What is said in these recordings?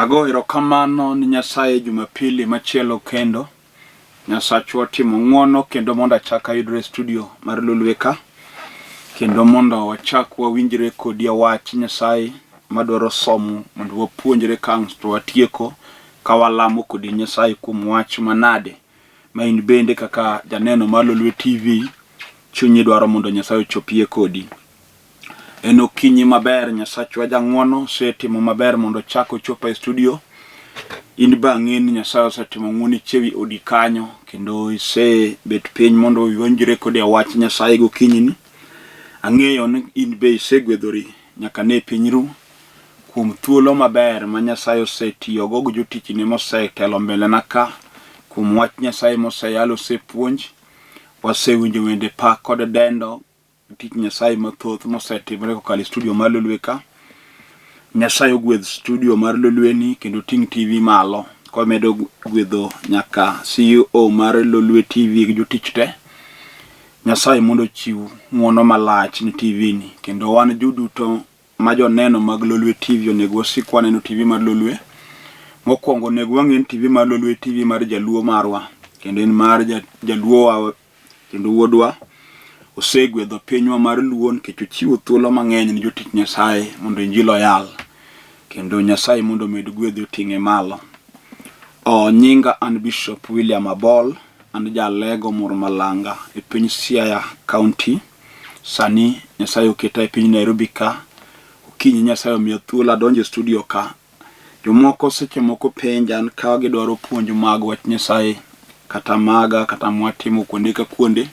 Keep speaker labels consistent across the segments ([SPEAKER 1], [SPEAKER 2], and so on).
[SPEAKER 1] Ago erokamano ni Nyasaye Jumapili machielo kendo. Nyasachwa timo ng'wono kendo mondo achak ayudre studio mar Lolwe ka. Kendo mondo wachak wawinjre kodi wach Nyasaye madwaro somo mondo wapuonjre kang' to watieko ka walamo kodi Nyasaye kuom wach manade. Ma in bende kaka janeno mar Lolwe TV chunyi dwaro mondo Nyasaye ochopie kodi. En okinyi maber Nyasachwa jang'wono setimo maber mondo chak ochopa e studio. In bang'e ni Nyasaye osetimo ng'woni chewi odi kanyo kendo ise bet piny mondo iwinjre kodi wach Nyasaye gokinyi ni. Ang'eyo ni in be isegwedhori nyaka ne pinyru kuom thuolo maber ma Nyasaye osetiyogo gi jotichne mosetelo mbele na ka kuom wach Nyasaye moseyalo sepuonj. Wasewinjo wende pak kod dendo tich Nyasaye mathoth mosetimore kokalo studio mar Lolwe ka. Nyasaye ogwedh studio mar Lolwe ni kendo ting TV malo ko medo gwedho nyaka CEO mar Lolwe TV gi jotich te. Nyasaye mondo chiw ng'wono malach ni TV ni kendo wan juduto ma joneno mag Lolwe TV onego wasik waneno TV mar Lolwe. Mokwongo onego wang'e TV mar Lolwe TV mar jaluo marwa kendo en mar jaluo wa kendo wuodwa osegwedho pinywa mar luo nikech ochiwo thuolo mang'eny ni jotich Nyasaye mondo injili oyal kendo Nyasaye mondo med gwedho ting'e malo. Nyinga an Bishop William Abol, an jalego mor malanga e piny Siaya County. Sani Nyasaye oketa e piny Nairobi ka. Okinyi Nyasaye omiyo thuolo adonjo e studio ka. Jomoko seche moko penja an ka gidwaro puonj mag wach Nyasaye kata maga kata mwatimo kuonde ka kuonde.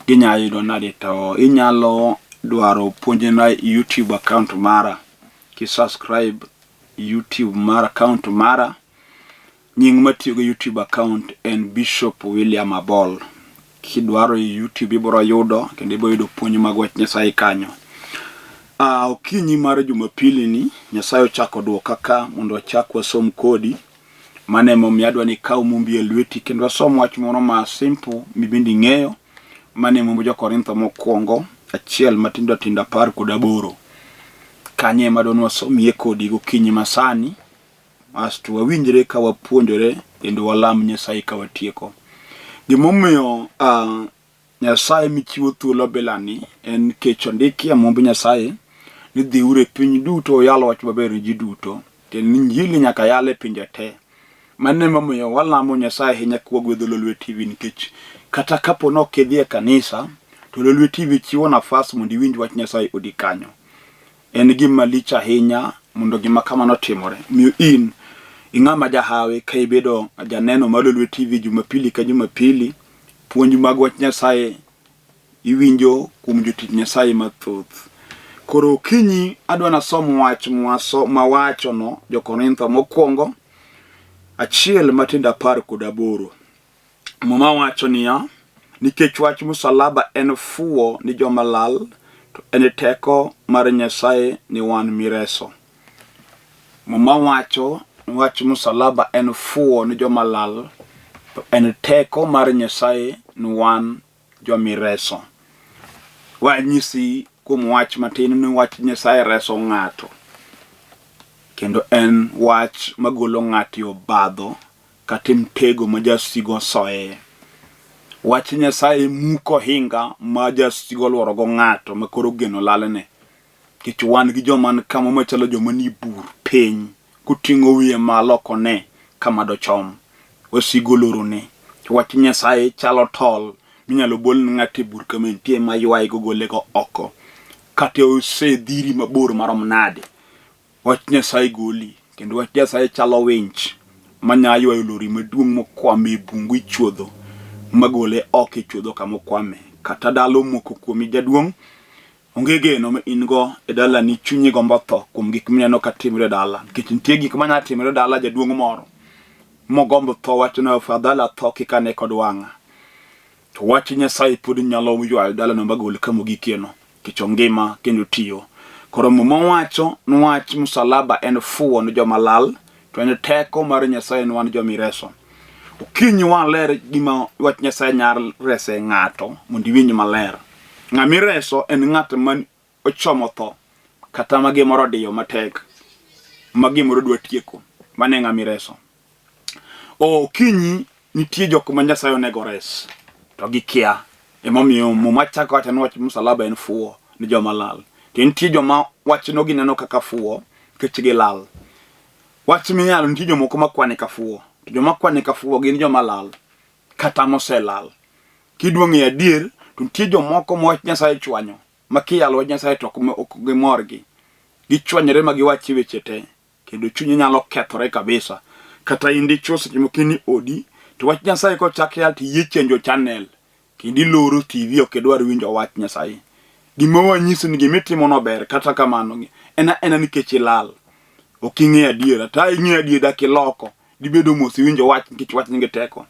[SPEAKER 1] Ginyalo yudo nade to inyalo dwaro puonj na YouTube account mara. Ki subscribe YouTube mara account mara. Nying matiyo go YouTube account en Bishop William Abol. Kidwaro YouTube ibiro yudo kendo ibiro yudo puonj mag wach Nyasaye kanyo. Okinyi mar Jumapili ni Nyasaye ochako dwoka ka mondo achak wasom kodi. Mane momiyo adwa ni kaw mumbi e lweti kendo wasom wach moro ma simple mibindi ng'eyo. Mane mumbi jo Korintho mokwongo achiel matindo 18. Kanye madonwa somie kodi gokinyi masani. Asto wawinjre ka wapuonjore kendo walam Nyasaye ka watieko. Gimomiyo Nyasaye michiwo thuolo belani en kech ondiki e mumbi Nyasaye ni dhiure piny duto yalo wach maber ji duto kendo injili nyaka yale pinje te. Mane momiyo walamo Nyasaye hinya kwa gwedho Lolwe TV nikech kata kapo no kedhie kanisa to Lolwe TV chiwo nafas mondo iwinj wach Nyasaye odi kanyo. En gima lich ahinya mondo gima kamano timore. Miyo in ing'ama jahawe ka ibedo janeno mar Lolwe TV Jumapili ka Jumapili puonj mag wach Nyasaye iwinjo kuom jotich Nyasaye mathoth. Koro okinyi adwa nasom wach mawacho no jo Korintho mokwongo achiel matindo 18. Muma wacho niya, nikech wach msalaba en fuwo ni joma lal to en teko mar Nyasaye ni wan mireso. Muma wacho wach msalaba en fuwo ni joma lal to en teko mar Nyasaye ni wan jomireso. Wanyisi kuom wach matin ni wach Nyasaye reso ng'ato. Kendo en wach magolo ng'ati obadho kata mtego ma jasigo soe. Wach Nyasaye muko hinga ma jasigo lworo go ng'ato makoro geno lalne. Kech wan gi joma kama machalo joma ni bur piny kuting'o wiye malo kone kama dochom. Wasigo lorone. Wach Nyasaye chalo tol minyalo bol ng'ati bur kama nitie ma ywaye go gole go oko. Kata osedhiri mabor marom nade. Wach Nyasaye goli kendo wach Nyasaye chalo winch manyayo e lori maduong' mokwame e bungu ichuodho magole oko e chuodho kama okwame. Kata dalo moko kuomi jaduong' onge geno ma in go e dala ni chunyi gombo tho kuom gik mineno ka timre dala. Nikech nitie gik manya timre dala jaduong' moro mogombo tho wach na afadhala tho kikane kod wang'a. To wach Nyasaye pod nyalo ywayo dala no magole kama gikieno kicho ngima kendo tiyo. Koro muma wacho nwach msalaba en fuwo ni joma lal to en teko mar Nyasaye ni wan jomireso. Okinyi wan ler gima wach Nyasaye nyar rese ng'ato mondo iwinj maler. Ng'amireso en ng'at man ochomo tho kata magimoro diyo matek magimoro dwa tieko. mane ng'ami reso. Kinyi nitie jok ma Nyasaye onego res to gikia. Emomiyo muma chako wacho ni wach msalaba en fuwo ni joma lal. To nitie joma wachno gineno kaka fuwo nikech gilal. Wach minyalo nitie jomoko makwane ka fuwo. To joma kwane ka fuwo gin joma lal kata moselal. Kiduong' e adier to nitie jomoko ma wach Nyasaye chwanyo ma kiyalo wach Nyasaye to ok gimorgi. Gichwanyore ma giwachi weche te kendo chunye nyalo kethore kabisa. Kata indi chose kimokini odi to wach Nyasaye ko chak yal ti yie chenjo channel kindi loro TV ok dwar winjo wach Nyasaye. Gima wanyiso ni gimitimo no ber kata kamano ena nikech ilal. Ok ing'e adiera ta ing'e adiera kiloko dibedo mos winjo wach nikech wach nigi teko.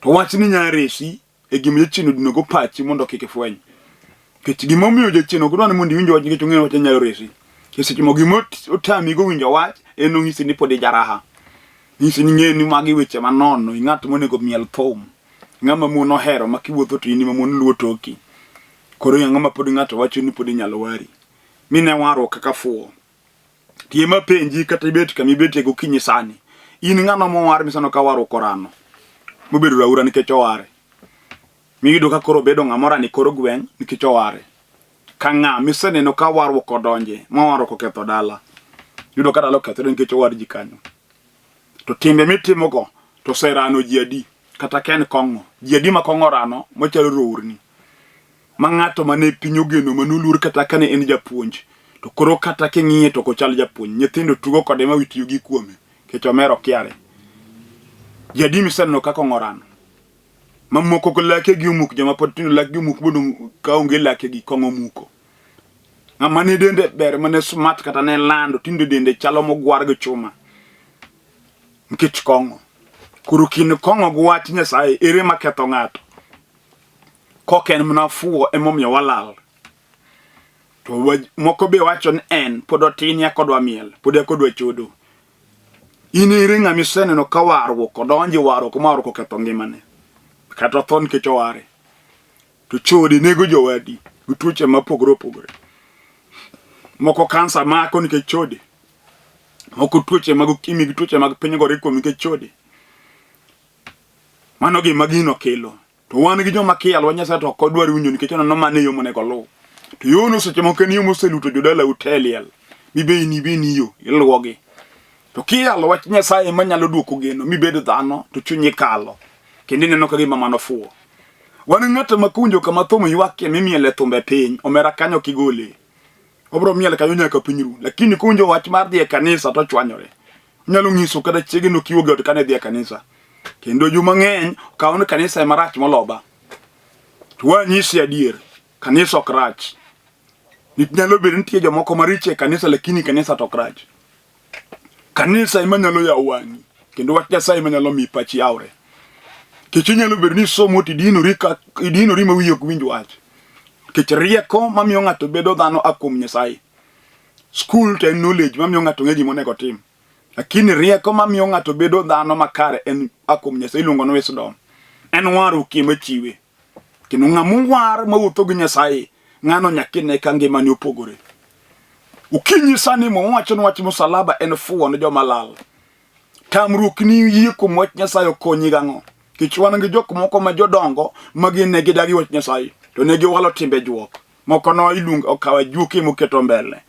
[SPEAKER 1] To wach ni nya resi e gima jachino dinogo pachi mondo kik ifweny. Kech gima omiyo jachino ok dwar ni mondo winjo wach nikech ong'e wach nya resi. Kesechimo gima otami go winjo wach en ong'isi ni pod ijaraha. Nyisi ni ng'e ni magi weche manono ing'at monego miel thum. Ng'ama mon ohero ma kiwuotho to in ma mon luwo toki. Koro ng'ama pod ng'ato wacho ni pod inyalo wari. Mine waro kaka fuwo. Tie ma penji kata ibet kama ibete go kinyi sani. In ng'ano mowar misano ka waro korano. Mobedo raura nikech oware. Miyudo ka koro bedo ng'amora ni koro gweng' nikech oware. Ka ng'a miseneno ka waro kodonje mowaro koketho dala. Yudo ka dala kethore nikech owar ji kanyo. To timbe mitimogo to serano ji adi kata ken kong'o ji adi ma kong'o rano machalo rourni ma ng'ato mane piny ogeno manulur kata kane en japuonj to koro kata king'iye to kochal japuonj nyithindo tugo kode ma witiyo gi kuome kech omero kiare ji adi miseneno ka kong'o rano mamoko ko lake gi umuk joma pod tindo lake gi umuk bodo ka onge lake gi kong'o muko ng'ama ne dende ber mane smart kata ne lando tindo dende chalo mogwar gi chuma nikech kong'o. Koro kin kong'o gi wach Nyasaye ere maketho ng'ato. Koken mna fuwo emomiyo walal. To moko be wacho ni en pod otin ya kodwa miel, pod ya kodwa chodo. In ere ng'ami seneno ka warruok odonji warruok marruok oketho ngimane. Kata thon nikech oware. To chode nego jowadi gi tuoche mapogore opogore. Moko kansa mako nikech chode. Moko tuoche mag ukimwi gi tuoche mag piny gore kuom nikech chode. Mano gima gino kelo. To wan gi joma kiyalo Nyasaye to ok odwar winjo nikech ono mane yo monego luw. To yono seche moko en yo moseluto jodala uteliel. Mibeni yo iluwogi. To kiyalo wach Nyasaye manyalo duoko geno mibed dhano to chunyi kalo. Kendo ineno ka gima mano fuwo. Wan ng'ato makunjo kama thum ywak mimiele thumbe piny omera kanyo kigole. Obro miel kayo nyaka pinyru lakini kunjo wach mar dhi e kanisa to chwanyore. Nyalo nyiso kada chiege no kiwoga to kane dhi e kanisa. Kendo juma ng'eny kaon kanisa marach moloba. To wanyisi adier kanisa ok rach. Nyalo bedo nitie jomoko mariche kanisa lakini kanisa to ok rach. Kanisa ema nyalo yawo wang'i kendo wach Nyasaye ema nyalo mi pachi yawre. Kech nyalo bedo ni somo idinori ma wiyi ok winj wach. Kech rieko mamiyo ng'ato bedo dhano akum Nyasaye. School to en knowledge mamiyo ng'ato ng'e gima onego tim. Lakini rieko mamiyo ng'ato bedo dhano makare en akum Nyasaye iluongo ni wisdom. En waro kima chiwe. Kendo ng'amu war mawuotho gi Nyasaye ng'ano nyakine ka ngimane opogore. Ukinyi sani wacho ni wach msalaba en fuwo ne joma lal. Tamruok ni yie kuom wach Nyasaye okonyi gang'o. Kech wan gi jok moko ma jodongo ma gin ne gidagi wach Nyasaye to ne giwalo timbe juok. Moko no iluongo okawa juoke moketo mbele.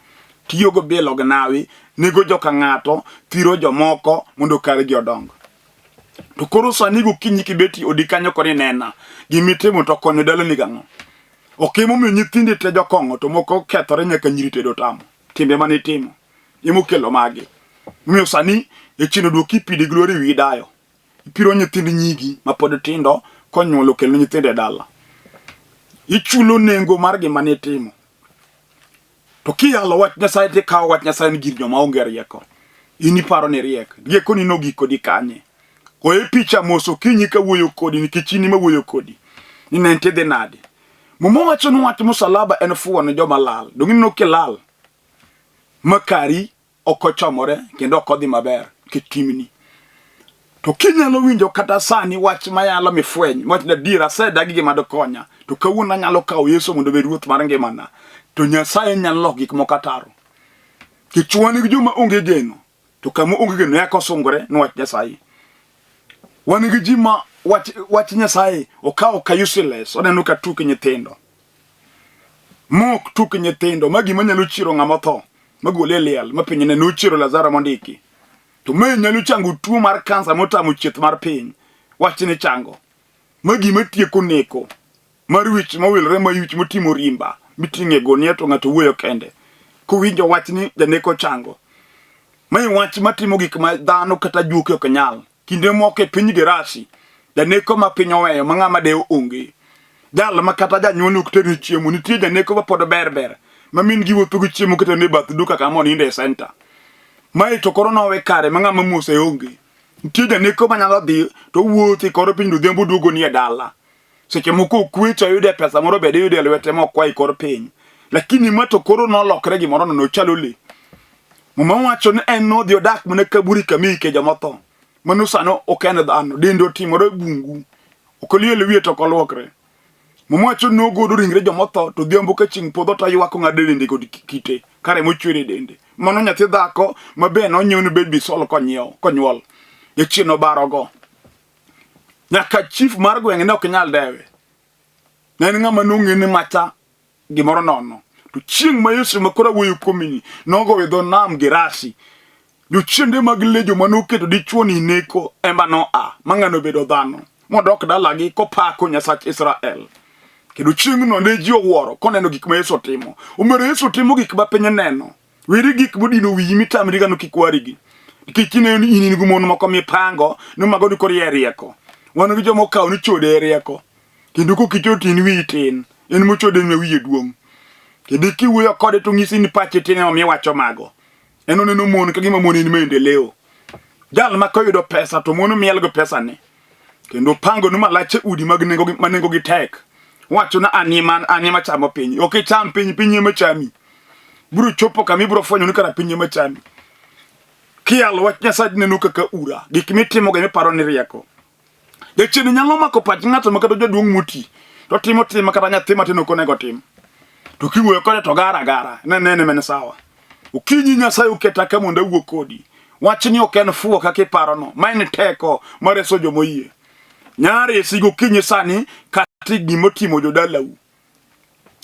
[SPEAKER 1] Tiyo go bilo gnawi nego joka ng'ato thiro jomoko mondo kar gi odongo. To koro sani gokinyi kibeti odikanyo koni nena gimitimo to konyo dala ni gang'o. Okemo miyo nyithindi te jokong'o to moko kethore nyaka nyiri tedo tamo. Timbe mane timo imokelo magi. Miyo sani e chino duoki pidi glory wi dayo. Ipiro nyithind nyigi ma pod tindo konyuolo kelo nyithinde dala. Ichulo nengo mar gima ne timo. To kiyalo wach Nyasaye te kawo wach Nyasaye ni gir joma onge rieko. Ini paro ni riek. Rieko ni no giko di kanye. Ko e picha moso kinyi ka wuoyo kodi nikech ini ma wuoyo kodi. Ni nente de nade. Mumo wacho ni wach msalaba en fuwo ne joma lal. Dongi no kelal. Makari okochomore kendo okodhi maber kitimni. To kinyalo winjo kata sani wach mayalo mifweny wach na dira sedagi gima dokonya to kawuono nyalo kawo Yesu mondo be ruoth mar ngimana to Nyasaye nyalo gik moko ataro. Kichwani gi joma onge geno to kama onge geno yako sungore no wach Nyasaye. Wan gi ji ma wach Nyasaye okawo ka useless oneno ka tuke nyithindo. Mok tuke nyithindo magi manyalo chiro ng'ama tho magole liel mapinyne no chiro Lazaro mondiki. To me nyalo chango tuo mar kansa motamo chieth mar piny. Wach ni chango. Magi matieko neko. Mar wich mawilre mayuch motimo rimba. Mitinge gonie to ng'ato wuoyo kende. Kuwinjo wach ni janeko chango. Mai wach matimo gik ma dhano kata juoke ok nyal. Kinde moko e piny Gerasi. Janeko ma piny oweyo ma ng'ama de onge. Jal ma kata janyuol ok tero chiemo nitie janeko ma pod berber. Ma min gi wuotho gi chiemo kata ne bath duka kama oninde e center. Mai to korona we kare ma ng'ama mose onge. Nitie janeko ma nyalo dhi to wuothi koro piny odhiambo duogo ni e dala. Seche moko kwecho yude pesa moro bede yude lwete mo kwai kor piny. Lakini ma to koro no lokre gimoro no chalo le. Mama wacho ni en no dhi odak mane kaburi kamike jomotho. Mano sano okene dhano dendo timore bungu. Okoliele wiye to kolwokre. Mama wacho no godo ringre jomotho to dhiambo ka ching podho to ywako ng'ade dende kod kite kare mochwere dende. Mano nyathi dhako ma be no nyiew ni baby sol konyuol. Yachieno barogo. Nyaka chief mar gweng' ne ok nyal dewe. Ne ng'ama nong'e ni macha gimoro nono. To chieng' ma Yesu makora wuoyo kuomini nogo wedho nam Gerasi. Jochiende mag lejo manoketo dichuo ni neko emba no mang'ano bedo dhano. Modok dalagi kopako Nyasach Israel. Kendo chieng' no ne ji owuoro koneno gik ma Yesu timo. Omero Yesu timo gik ma piny neno. Weri gik modino wiyi mitamri gano kikwarigi. Kikine ni ini gumon moko mipango no mago ni kori erieko. Wanu gi jomo kaw ni chode erieko. Kendo ko kichoti ni wi tin en mo chode ni wiye duong. Kendo kiwuoyo kode to ng'isi ni pache tin ma miwacho mago. Eno neno mon ka gima mon ni maendeleo. Jal ma koyudo pesa to mon miel go pesa ne. Kendo pango no malache udi mag nengo gi tek. Wacho na anima chamo piny. Ok cham piny ema chami. Buru chopo kami buru fwenyo ni kara piny ema chami. Kialo wach Nyasaye neno kaka ura. Gik mitimo ga miparo ni rieko. Jachieni nyalo mako pach ng'ato makato jaduong' muti. To timo kata nyathi matino konego tim. To kiwuoyo kode to gara. Nene mene sawa. Ukinyi Nyasaye uketa ka mondo wuo kodi. Wach ni ok en fuo kaka iparo no. Ma en teko mareso jomoyie. Nyare sigo kinyi sani kati gimotimo jodalau.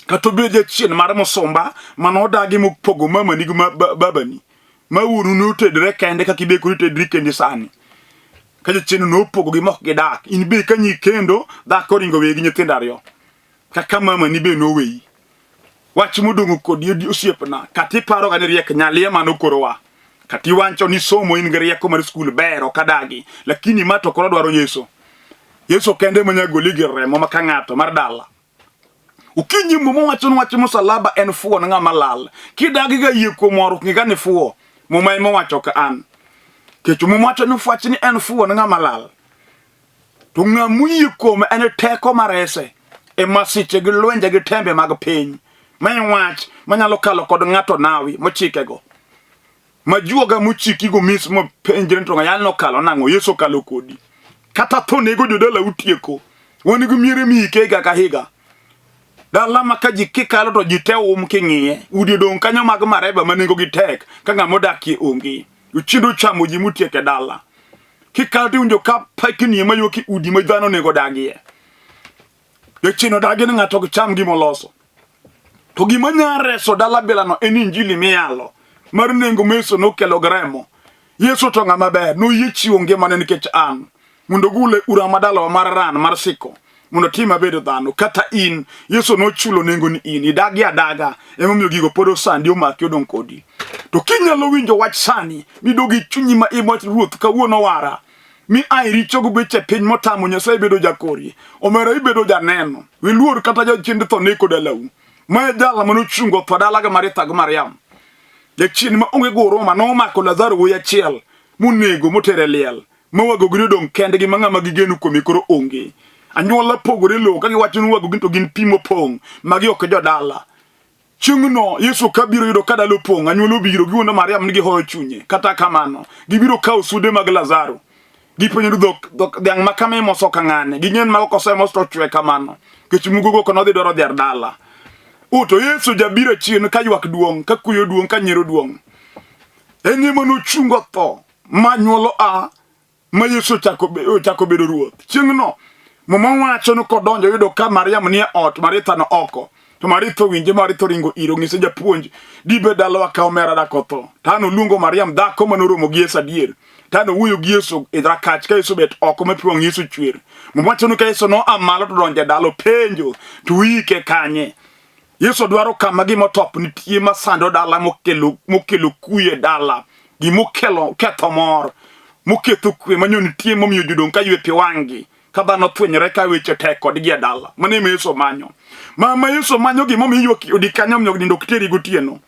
[SPEAKER 1] Kato beje chien mar mosomba manodagi mopogo mama ni babani. Ma uru no tedre kende kaka ibeko tedri kendi sani. Kaje chien no pogo gi mok gidak. In be kanyi kendo dhako ringo wegi nyithindo ariyo. Kaka mama ni be no wei. Wach modongo kodi osiepna kati paro ga ni riek nyalie mano korowa. Kati wancho ni somo in gi rieko mar skul bero kadagi. Lakini mato koro dwaro Yesu kende manyagoli gi remo maka ng'ato mar dala. Ukinyi mumo wacho msalaba en fuo ng'ama lal. Kidagi ga yie kuom waru ngiga ni fuo. Muma imo wacho ka an. Kecho mumo wacho ni fuach ni en fuo ng'ama lal. To ng'amu yie kuom en teko marese. E masiche gi lwenje gi tembe mag piny. Mai wach manyalo kalo kod ng'ato nawi mochikego. Majuoga mochiki go mis mo penjre to ng'ayal no kalo nang'o Yesu kalo kodi. Kata to nego jodala utieko. Wani go miere mike ga higa. Dala maka jikikalo to jiteo king'iye. Udi dong kanyo mag mareba manego gi tek ka ng'amo dakie onge. Uchindo chamo ji mutieke dala. Kikalo ti unjo ka pakini mayo ki udi ma dhano nego dagie. Chino dagi ni ng'ato cham gimo loso. To gima nyareso dala belano en injili miyalo. Mar nengo meso no kelo gremo. Yesu to ng'ama ber no yichiwo ngimane nikech an. Mundo gule ura madalo mar ran mar siko. Mundo tima bedo dhano kata in Yesu no chulo nengo ni in idagi adaga emomiyo gigo podo sandi omaki odong kodi. To kinyalo winjo wach sani midogi chunyi ma imot ruoth kawuono wara. Mi ai richogo beche piny motamo Nyasaye bedo jakori. Omero ibedo janeno. Wiluor kata jochiende to neko dalau. Ma jala manochungo to dalaga Maritha gi Mariam. Jachien ma onge goro ma nomako Lazaro wuoyi achiel munego motere liel. Mawago gino dong kende gi mang'ama gigeno kuome koro onge. Anyuola pogore lo ka giwacho ni wago ginto gin pimo pong magi ok jodala. Chieng' no Yesu kabiro yudo ka dalo pong anyuola biro giwono Mariam ni gihoyo chunye. Kata kamano gibiro kawo sude mag Lazaro. Gipenyo dhok dhiang' makame moso ka ng'ane. Ging'en ma ok osemos to chwe kamano. Kech mugogo kono dhi dwaro dhier dala. To Yesu jabiro chien ka ywak duong' ka kuyo duong' ka nyiero duong'. eni manu chungo tho manyuolo a ma Yesu chako bedo ruoth. Chieng'no mama wacho no kodonjo yudo ka Mariam ni ot, Maritha no oko. To Maritha winje, Maritha ringo iro ng'ise japuonj dibe dalawa ka omera da kotho. Tano luongo Mariam dhako manoromo gi Yesu adier. Tano wuyo gi Yesu idrakach ka Yesu bet oko mapiwang' Yesu chwer. Mama wacho no ka Yesu no amalo to donje dalo penjo to wike kanye. Yesu dwaro kama gimo top nitie masando dala mokelo kuye dala. Gimokelo ketho mor. Moketo kwe manyo nitie momiyo judong ka ywe piwangi. Kadhano twenyre ka weche tek kod gi dala. Mane Yesu manyo. Mama Yesu manyo gimomiyo odi kanyo mnyog nindo kiteri gotieno.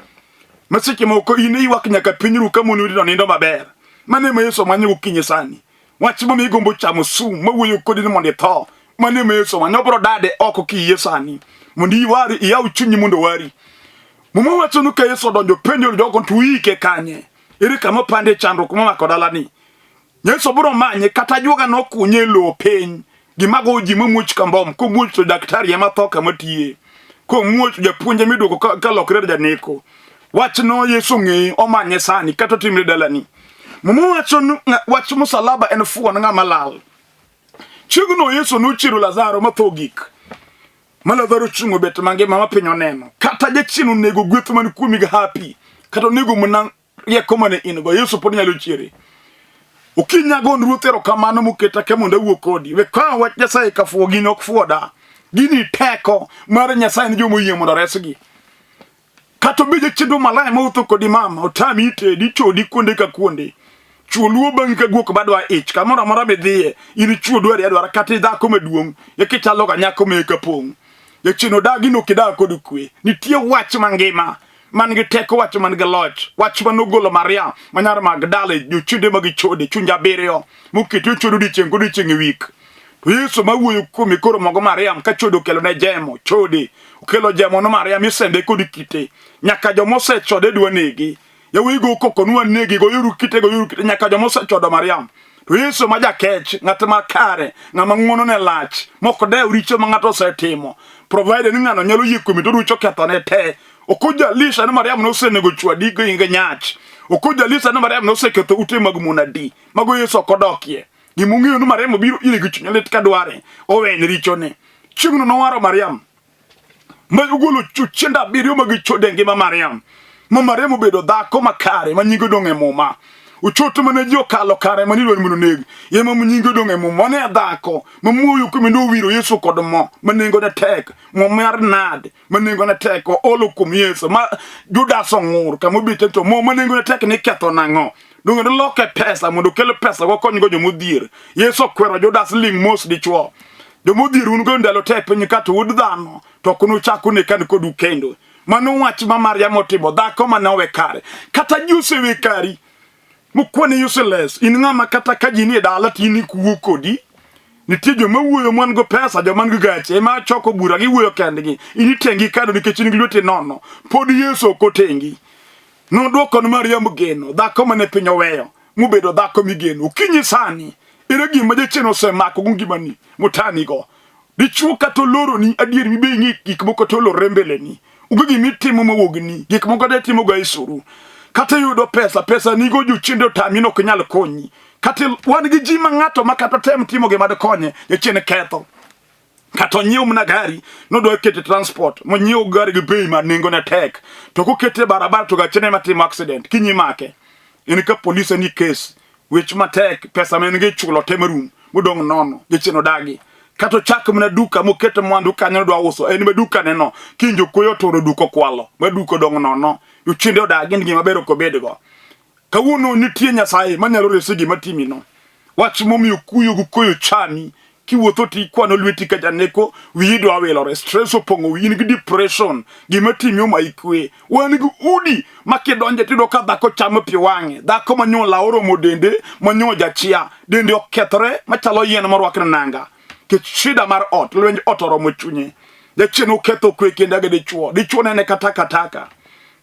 [SPEAKER 1] Masike moko ine ywak nyaka pinyru ka monu ri nindo maber. Mane Yesu manyo gokinyi sani. Wach momiyo gombo chamo sum mawuoyo kodi ni mondo tho. Mane Yesu manyo bro dade oko ki yesani. Mondi wari iyaw chunyi mondo wari. Mama wacho no ka Yesu donjo penjo jogo tuike kanye. Ere kama pande chandro kuma makodala ni. Yesu bro manye kata juoga no kunye lo peny. Gimago ji mamuoch kambom ko muoch to daktari ema tho kama tie. Ko muoch japuonje midugo ka lokre janeko. Wach no Yesu ng'e omanye sani kata timre dalani. Mama wacho msalaba en fuon ng'ama lal. Chiegno Yesu no chiro Lazaro mathogik. Malazaro chungo bet mange mama pinyo neno. Kata jachinu nego Gweth man kuomi ga happy. Kata nego munang ye komane ingo Yesu pod nyalo chiere. Ukinyago nruthero kamano muketa ke mondo wuok kodi. We ka wach Nyasaye ka fuo gini ok fuoda. Gini teko mar Nyasaye ni jomo yie mondo resgi. Kato beje chindo malaya mawuotho kodi mama otami itedi chodi kuonde ka kuonde. Chuo luo bang' ka guok badwa ich kamoro amora midhiye in chuo dwara kata dhako maduong' ya kichalo ka nyako meka pong'. Ya chino dagi no kidak kod kwe. Nitie wach mangima man gi teko, wach man gi loch, wach manogolo Mariam manyar Magdala jochinde mag chode chunja biriyo muketi chodo dichieng' kod dichieng' wik. To Yesu mawuoyo kuome koro mogo Mariam ka chodo kelo ne jemo chode okelo jemo no Mariam isende kod kite nyaka jomose chode dwa negi. Ya wigo koko nuwa negi go yuru kite nyaka jomose chodo Mariam. To Yesu ma jakech ng'at makare ng'ama ng'wono ne lach moko dew richo ma ng'ato osetimo provided ni ng'ano nyalo yie kuome to rucho kethone te. Okoja lisha ni Mariam no senego chwadi go inge nyach. Okoja lisha ni Mariam no seketho ute mag munadi. Mago Yesu okodokie. Gimung'eyo ni Mariam biro ire gi chuny lit ka dware owen richone. Chieng'no nowaro Mariam. Ma ugolo chuchenda biriyo mag chode ngima Mariam. Ma Mariam obedo dhako makare ma nyinge dong' e muma. Uchoto mane ji okalo kare mani dwani mondo neg. Yema nyinge dong' e muma ne dhako ma muoyo kuome no wiro Yesu kod mo manengo ne tek. Mo mar nad manengo ne tek olo kuom Yesu ma Judas ong'ur kama obite to mo manengo ne tek ni ketho nang'o. Donge ne loke pesa mondo kelo pesa go konygo jomodhier. Yesu okwero Judas ling' mos dichuo. Jomodhier un go ndalo tek piny kato wud dhano to kuno chako ne kan kodu kendo. Mano wach ma Mariam otimo dhako mane owe kare. Kata Jose we kari. Mukwane useless. In ng'ama kata ka ji ni dala tini kuwo kodi. Nitie joma wuoyo man go pesa joma man go gache ema choko bura gi wuoyo kendgi. Ini tengi kado nikech in gi lwete nono. Pod Yesu kotengi. No dwoko no Mariam geno. Dhako mane piny oweyo. Mubedo dhako migeno. Ukinyi sani. Ere gima jachien osemako go ngimani motani go. Dichuo kata oloro ni adier mibe ing'i gik moko to olorre mbeleni. Ugo gimitimo mawuogni. Gik moko de timo go isuru. Kata yudo pesa nigo jochiende otami no kunyal konyi. Kata wan gi ji ma ng'ato ma kata tem timo gima de konye jachien ketho. Kata nyiew mna gari no do kete transport mo nyiew gari gi bei ma nengo ne tek. To ko kete barabara to gachene matimo accident kinyi make. In ka police ni case which matek pesa men gi chulo temerum modong nono jachien odagi. Kato chako mna duka mo kete mwandu kanyo do uso en me duka neno kinjo koyo toro duko kwalo ma duko dong nono jochiende odagi ngi mabero ko bedgo. Kawuono nitie Nyasaye manyalo resi gima timino. Wach momiyo kuyo gu koyo chani kiwuotho ti kwano lweti ka janeko wiyi dwa wilore stress opong'o wiyi gi depression gima timio ma ikwe. Wan gi udi makidonje tido ka dhako chamo pi wang'e dhako manyola oromo dende manyo jachia dende okethore machalo yien marwakre nanga. Kech shida mar ot lwenj ot oromo chunye. Jachien oketho kwe kenda ga dichuo nene kataka.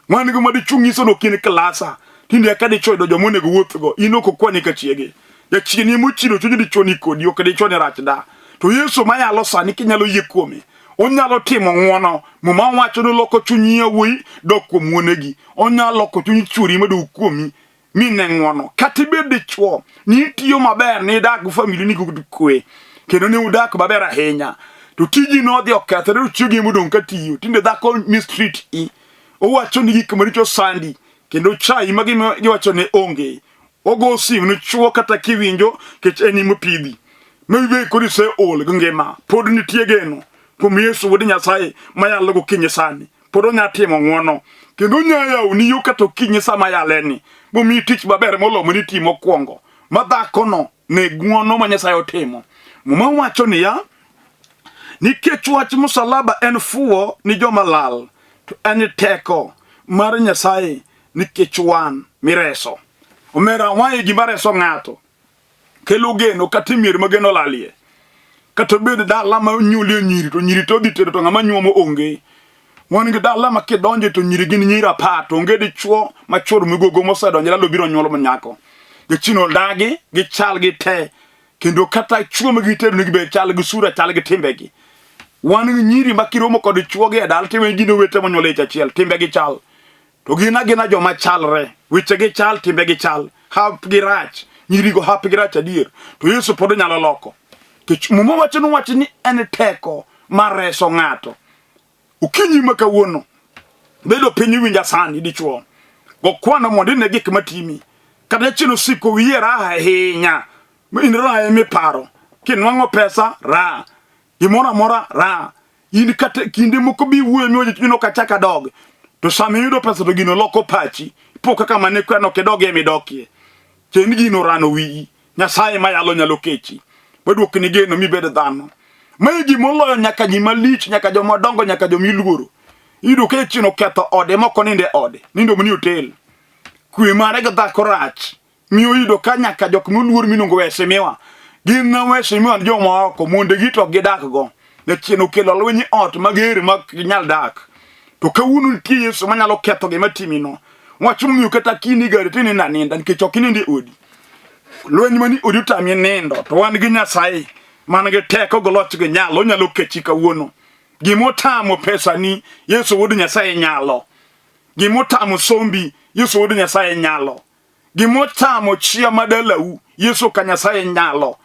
[SPEAKER 1] Wan gi madichung' iso no kin klasa. Tinde ka dichuo do jomone go wuothgo inoko kwani ka chiege. Jachien yemo chiro chuny dichuo ni kodi ok dichuo ne rach da. To Yesu mayalo sani kinyalo yie kuome. Onyalo timo ng'wono muma wacho no loko chunyi wuoyi dok kuom wuonegi. Onyalo loko chunyi churi madu kuomi mine ng'wono kata ibed dichuo ni tiyo maber ni dak gi famili ni kwe kendo ni udak maber ahinya to tiji no dhi okethore uchiegi mudong ka tiyo tinde dhako mistreet i owacho ni gik maricho sandi kendo chai magi giwacho ne onge ogo sim ni chuo kata kiwinjo kech eni mopidhi maybe kodi se ol ngima pod nitie geno kuom Yesu wuod Nyasaye mayalo go kinyi sani pod onya timo ng'wono kendo nyayaw ni yo kata kinyi sama yaleni momi tich maber molomo ni timo kwongo madhako no ne ng'wono ma Nyasaye otimo muma wacho ni ya nikech wach msalaba en fuo ni joma lal to en teko mar Nyasaye nikech wan mireso omera wae gima reso ng'ato kelo geno kata mier mageno lalie kata bed dala ma nyulie nyiri to nyiri to dhi tedo to ng'ama nyuomo onge wan gi dala ma kidonje to nyiri gin nyira pato onge dichuo machor migogo mosedonje lalo biro nyuolo manyako gichino dagi gichal gi te kendo kata chuo magitedo nigi be chal gi sura chal gi timbegi wan gi nyiri makiromo kod chuo gi dal time gino wete monyole chachiel timbegi chal to gina joma chalre weche gi chal timbegi chal hap gi rach nyiri go hap gi rach adier to Yesu pod nyalo loko kech muma wacho ni en teko mar reso ng'ato ukinyi makawuono bedo piny winja sani dichuo go kwano mondo ne gik matimi kata chino siko wiye raha ahinya in raha mi paro kinwango pesa ra gimora mora ra in kata kinde moko bi wuoyo mi ojino kachaka dog to sami yudo pesa to gino loko pachi po kaka mane kwano ke dog emi dokie chen gino rano wi Nyasaye mayalo nyalo kechi wedwok ni geno mi bed dhano mai gimoloyo nyaka ji malich nyaka joma dongo nyaka jomi luoro ido ke chino ketho ode moko ninde ode nindo mni hotel kwe mare ga dhako rach miyo ido ka nyaka jok muluor minongo wese miwa gin na wese miwa joma oko monde gito gidak go ne chino kelo lwenyi ot magere mak nyal dak to kawuno nitie Yesu manyalo ketho gima timino wacho miyo kata kini gari tini na ninda nikech ok ninde odi lwenyi mani odi utami nindo to wan gi Nyasaye man gi teko goloch gi nyalo nyalo kechi kawuono gimotamo pesa ni Yesu wuod Nyasaye nyalo gimotamo sombi Yesu wuod Nyasaye nyalo gimotamo chia madalau Yesu ka Nyasaye nyalo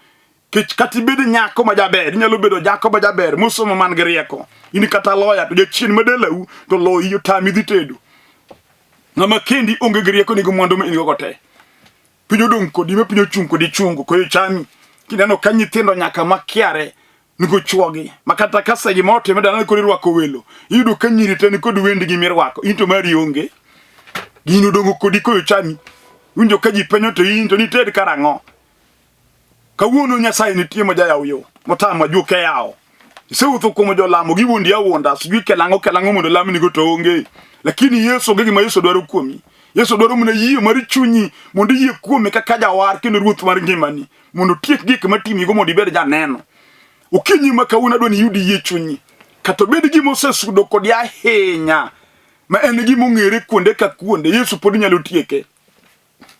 [SPEAKER 1] kech katibed nyako majaber nyalo bedo jako majaber musomo man gi rieko ini kata loya to jachien madalau to loyi yotami dhi tedo ng'ama kendi onge gi rieko ni gimondo me ingo gote pinyo dong kodi me pinyo chung kodi chungu koyo chami kineno ka nyithindo nyaka makiare nigo chuogi makata kasa gi mote medana kodi rwako welo yudo ka nyiri tani kodi wendi gi mirwako into mari onge gino dongo kodi koyo chami winjo ka ji penyo to into ni ted karango kawuono Nyasaye nitie mo jayaw yo motama juke yao isewutho kuom jolamo gi wundi awonda sigi kelango mondo lamni go to onge lakini Yesu ngegi ma Yesu dwaro kuomi Yesu dwaro mna yie mar chunyi mondo yie kuome kaka jawar kendo ruoth mar ngimani mondo tiek gik matimi go mondo ibed janeno ukinyi makawuna dwani yudi yie chunyi kata bed gi mosesudo kod ahinya ma en gi mongere kuonde ka kuonde Yesu pod nyalo tieke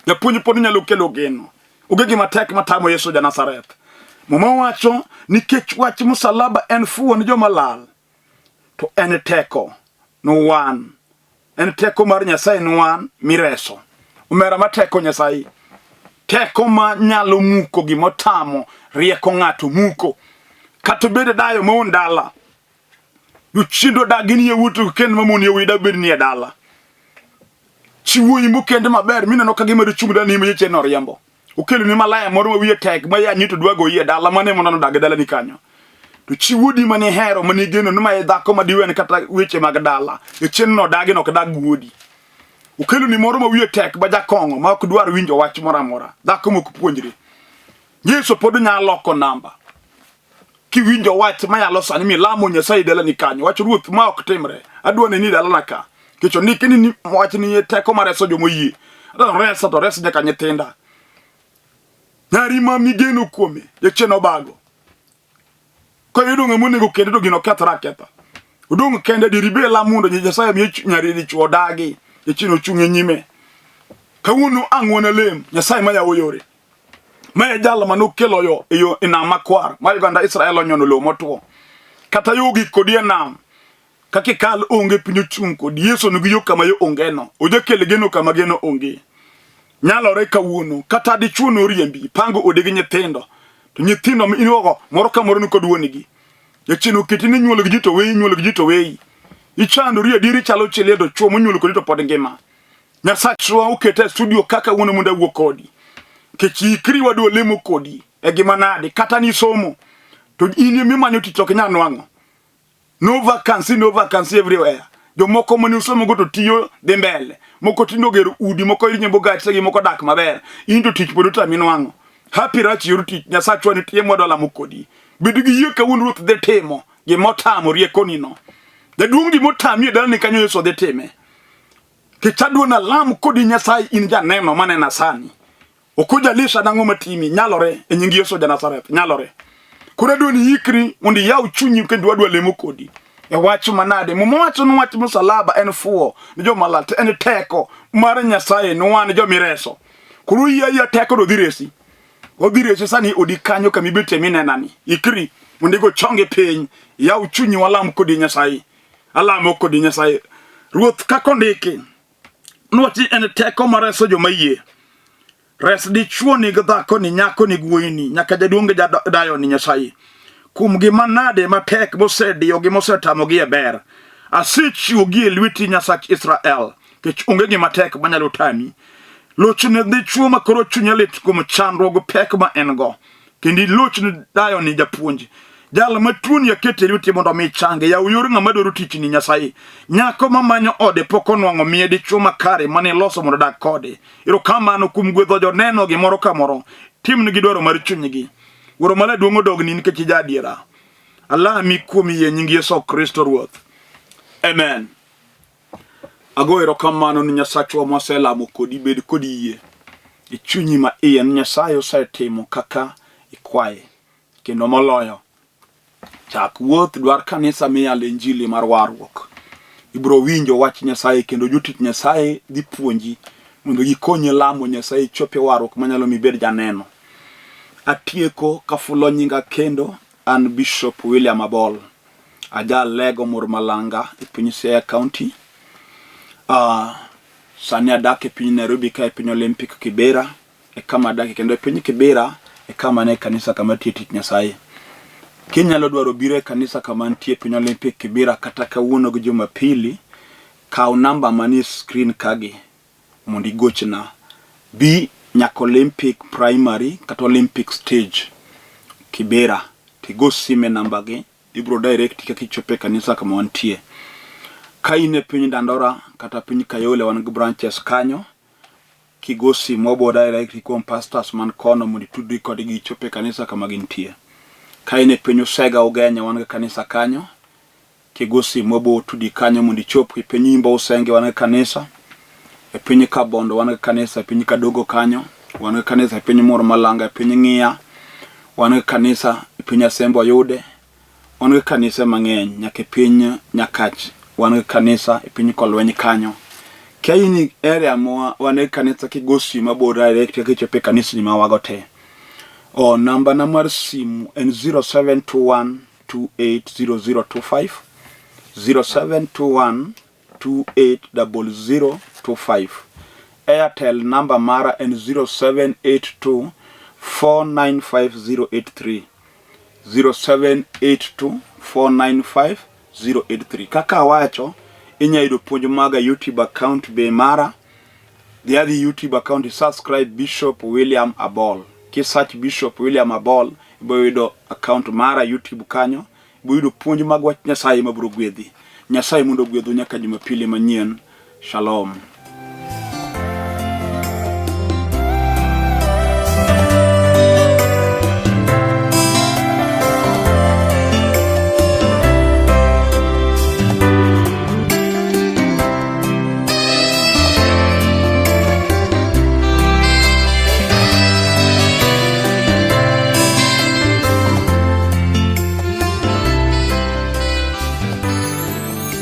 [SPEAKER 1] japuonj pod nyalo kelo geno ugegi matek matamo Yesu ja Nazareth muma wacho nikech wach msalaba en fuo ni joma lal to en teko no wan en teko mar Nyasaye no wan mireso umera mateko Nyasaye teko ma nyalo muko gimotamo rieko ng'ato muko kata bed dayo mon dala yuchindo dagini yewuto kendo mamoni yewida bed ni dala chiwuoyi mokende maber mineno ka gima richung dani ma yeche no riembo ukelo ni malaya moro ma wiye tek ma ya nyito dwago yie dala mane mono dag dala ni kanyo to chiwodi mane hero mane geno ni ma dhako ma diwen kata weche mag dala e chen no dagi no kada guodi ukelo ni moro ma wiye tek ba jakongo ma ok dwar winjo wach mora dhako mok puonjre Yesu pod nyalo loko namba ki winjo wach ma yalo sani mi lamo Nyasaye dala ni kanyo wach ruoth ma ok timre adwone ni dala naka kecho nikini ni wach ni teko mareso jomo yie adon resa to resa nyaka nyithinda nyari ma migeno kuome jacheno bago ko yudunga monego kende to gino kethra ketha udung kende diribe la mundo Nyasaye mi nyari di chuo dagi jachino chunge nyime kawuno angwona lem Nyasaye ma yawo yore ma jalla manokelo yo eyo ina makwar ma Uganda Israel onyono lo motwo kata yogi kodi nam kakikal onge pinyo chung kodi Yesu nugi yo kama yo onge no oje kele geno kama geno onge nyalore kawuono kata dichuo no riembi pango ode gi nyithindo to nyithindo inogo moro ka moro ni kod wuonigi jachino kitini nyuolo gi jito weyi nyuolo gi jito weyi ichando ri adiri chalo cheledo chuo monyuolo kodi to pod ngima Nyasachwa ukete studio kaka wuono munda wuok kodi kechikri wadu lemo kodi e gima nade kata ni somo to ini mimanyo tich ok nyanwango no vacancy everywhere jomoko mani usomo go to tiyo dhi mbele moko tindo gero udi moko inyembo gache gi moko dak maber into tich pod taminwango happy rach yuru tich Nyasachwa ni tiemo dola mokodi bedu gi yie ka wuon ruoth de temo gi motamo riekoni no jaduong' gi motami dal ni kanyo Yesu de teme kichadwo na lam kodi Nyasaye in janeno manena sani okuja lisha dango matimi nyalore e nyingi Yesu ja Nazareth nyalore kura doni yikri mondi yaw chunyi kendo wadwa lemo kodi e wacho manade mo wacho no wacho msalaba en fuo ni jo malate en teko mar Nyasaye no wan jo mireso kuru ya teko do diresi obiresi sani odi kanyo kamibete minenani ikri mondi go chonge piny yaw chunyi walam kodi Nyasaye alamo kodi Nyasaye ruoth kakondiki nwati en teko mareso jo mayie res dichuo ni dhako ni nyako ni guoyini nyaka jaduonge dayo ni Nyasaye kum gima nade matek mosediyo gi mosetamo gi ber asichiwo gi lweti Nyasach Israel kech onge gima tek manyalo tami lochne dichuo makoro chunya lit kum chandruok pek ma engo kendi lochne dayo ni japuonj jal matuoni yakete lweti mondo mi change ya uyuru ng'ama dwaro tich ni Nyasaye nyako mamanyo ode poko nwang'o miye dichuo makare mane loso mondo dak kode iro kamano kum gwedho joneno gi moro ka moro timni gi dwaro mar chunygi woro mala duongo dogni nikech jadiera Allah mi kuom yie nying Yesu Kristo ruoth amen agoero kamano ni Nyasachwa moselamo kodi bed kodi yie e chunyi ma iye Nyasaye osetimo kaka ikwaye kendo moloyo chak wuoth dwar kanisa miyale injili mar warruok ibro winjo wach Nyasaye kendo jotich Nyasaye dhi puonji mondo gikonye lamo Nyasaye chope warruok manyalo mi bed janeno atieko kafulo nyinga kendo an Bishop William Abol aja lego mur malanga e piny Siaya County sani adak e piny Nairobi ka e piny Olympic Kibera e kama adak kendo e piny Kibera e kama ne kanisa kama tich Nyasaye kinyalo dwaro biro e kanisa kama ntie piny Olympic Kibera kata kawuono gi Jumapili kaw namba mani screen kagi mondi gochna bi nyaka Olympic Primary kata Olympic Stage Kibera tigo sime namba gi ibro direct kaka ichope kanisa kama wantie kaine piny Dandora kata piny Kayole wan gi branches kanyo kigosi mobo direct kuom pastors man kono mondi tudri kod gi chope kanisa kama gintie kaine piny Usega Ugenya wan gi kanisa kanyo kigosi mobo tudi kanyo mondi chop e piny Imbo Usenge wan gi kanisa e piny Kabondo wan gi kanisa e piny Kadogo kanyo wan gi kanisa e piny Mur Malanga e piny Ng'ia wan gi kanisa e piny Asembo Yude wan gi kanisa mang'eny nyaka e piny Nyakach wan gi kanisa e piny Kolweny kanyo kaini area mo wan gi kanisa kigosi mabo direct kichope kanisa ni mawagote o namba na mar simu en 0721280025 0721280025 Airtel namba mara en 0782495083 0782495083 kaka wacho inyayudo puonj maga YouTube account be mara the other YouTube account is subscribe Bishop William Abol search Bishop William Abol iboyudo account mara YouTube kanyo iboyudo puonj mag wach Nyasaye mabro gwedhi Nyasaye mondo gwedhu nyaka Jumapili manyien shalom.